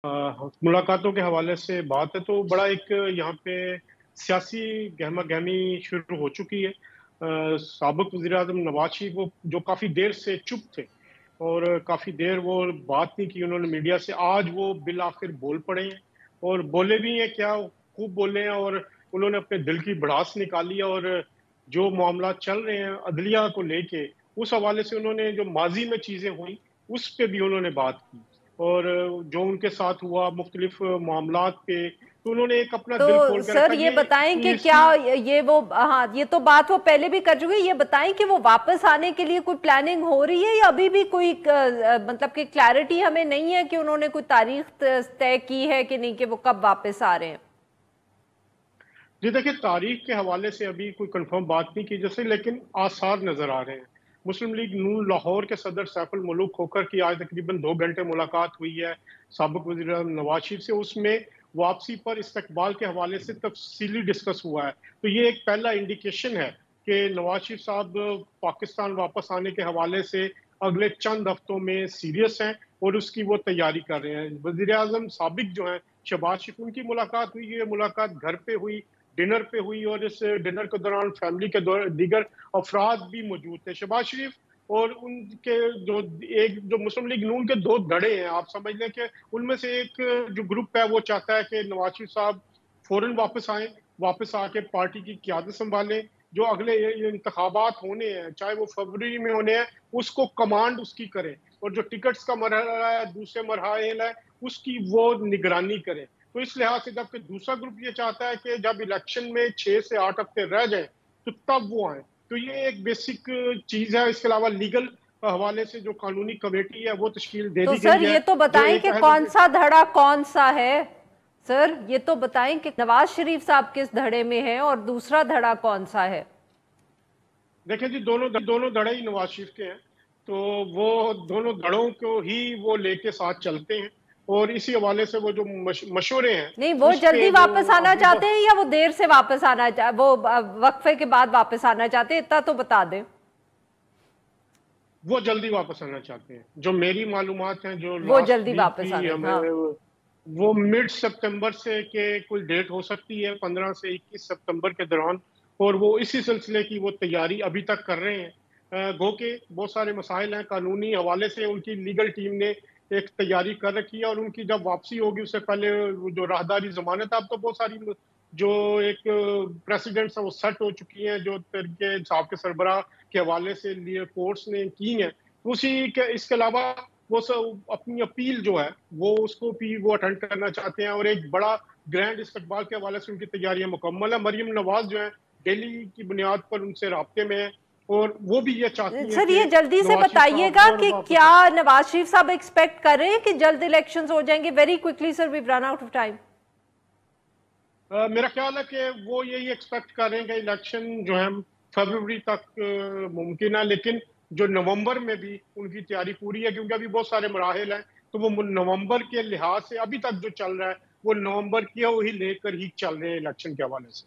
मुलाकातों के हवाले से बात है तो बड़ा एक यहाँ पे सियासी गहमा गहमी शुरू हो चुकी है। साबिक वज़ीर आज़म नवाज शरीफ वो जो काफी देर से चुप थे और काफी देर वो बात नहीं की उन्होंने मीडिया से, आज वो बिल आखिर बोल पड़े हैं और बोले भी हैं, क्या खूब बोले हैं। और उन्होंने अपने दिल की भड़ास निकाली है और जो मामला चल रहे हैं अदलिया को लेके, उस हवाले से उन्होंने जो माजी में चीजें हुई उस पे भी उन्होंने बात की और जो उनके साथ हुआ मुख्तलिफ मामलात पे, तो उन्होंने एक अपना दिल तो खोल के सर रखा। ये बताएं कि क्या इसी ये वो, हाँ ये तो बात वो पहले भी कर चुके हैं, ये बताएं कि वो वापस आने के लिए कोई प्लानिंग हो रही है या अभी भी कोई मतलब कि क्लैरिटी हमें नहीं है कि उन्होंने कोई तारीख तय की है कि नहीं कि वो कब वापस आ रहे हैं। जी देखिए, तारीख के हवाले से अभी कोई कंफर्म बात नहीं की जैसे, लेकिन आसार नजर आ रहे हैं। मुस्लिम लीग नून लाहौर के सदर सैफुल मुलूक खोखर की आज तकरीबन 2 घंटे मुलाकात हुई है साबिक वज़ीर आज़म नवाज शरीफ से। उसमें वापसी पर इस्तकबाल के हवाले से तफसीली डिस्कस हुआ है। तो ये एक पहला इंडिकेशन है कि नवाज शरीफ साहब पाकिस्तान वापस आने के हवाले से अगले चंद हफ्तों में सीरियस हैं और उसकी वो तैयारी कर रहे हैं। वज़ीर आज़म साबिक जो हैं शहबाज शरीफ, उनकी मुलाकात हुई, ये मुलाकात घर पे हुई, डिनर पे हुई और इस डिनर के दौरान फैमिली के दीगर अफराद भी मौजूद थे। शहबाज शरीफ और उनके जो एक जो मुस्लिम लीग नून के दो धड़े हैं, आप समझ लें कि उनमें से एक जो ग्रुप है वो चाहता है कि नवाज शरीफ साहब फौरन वापस आए, वापस आके पार्टी की क़यादत संभालें। जो अगले ये इंतखाबात होने हैं, चाहे वो फरवरी में होने हैं, उसको कमांड उसकी करें और जो टिकट्स का मरहला है, दूसरे मरहले है, उसकी वो निगरानी करें। तो इस लिहाज से जबकि दूसरा ग्रुप ये चाहता है कि जब इलेक्शन में 6 से 8 हफ्ते रह जाए तो तब वो आए। तो ये एक बेसिक चीज है। इसके अलावा लीगल हवाले से जो कानूनी कमेटी है वो तश्कील दे तो दी सर गई ये है, तो जो बताएं एक कि अहम। कौन सा धड़ा कौन सा है। सर ये तो बताएं कि नवाज शरीफ साहब किस धड़े में है और दूसरा धड़ा कौन सा है। देखें जी, दोनों दोनों धड़े ही नवाज शरीफ के हैं, तो वो दोनों धड़ों को ही वो लेके साथ चलते हैं और इसी हवाले से वो जो मशवरे हैं नहीं वो उस पे जल्दी वो वापस आना अभी चाहते हैं या वो देर से वापस आना वो वक्फे के बाद वापस आना चाहते हैं, इतना तो बता दें। वो जल्दी वापस आना चाहते हैं। जो मेरी मालूमात हैं, जो वो लास्ट जल्दी वीक वापस की आना, हमें, हाँ। वो मिड सितंबर से के कोई डेट हो सकती है, 15 से 21 सितंबर के दौरान। और वो इसी सिलसिले की वो तैयारी अभी तक कर रहे हैं। गो के बहुत सारे मसाइल हैं कानूनी हवाले से, उनकी लीगल टीम ने एक तैयारी कर रखी है और उनकी जब वापसी होगी उससे पहले वो जो राहदारी जमानत है, अब तो बहुत सारी जो एक प्रेसिडेंट्स है वो सेट हो चुकी हैं, जो तरीके साहब के सरबराह के हवाले से लिए कोर्ट्स ने की हैं। उसी के इसके अलावा वो सब अपनी अपील जो है वो उसको भी वो अटेंड करना चाहते हैं और एक बड़ा ग्रैंड इस्तकबाल के हवाले से उनकी तैयारियां मुकम्मल है। मरियम नवाज जो है दिल्ली की बुनियाद पर उनसे राब्ते में है और वो भी ये चाहती हैं सर कि ये जल्दी से नवाज शरीफ बताइएगा साहब कि वापस क्या आए। नवाज शरीफ साहब एक्सपेक्ट कर रहे हैं कि जल्द इलेक्शंस हो जाएंगे। Very quickly sir, we run out of time. मेरा ख्याल है कि वो यही एक्सपेक्ट कर रहे हैं कि इलेक्शन जो है फरवरी तक मुमकिन है, लेकिन जो नवंबर में भी उनकी तैयारी पूरी है क्योंकि अभी बहुत सारे मराहल हैं। तो वो नवंबर के लिहाज से अभी तक जो चल रहा है वो नवंबर की है, वही लेकर ही चल रहे हैं इलेक्शन के हवाले से।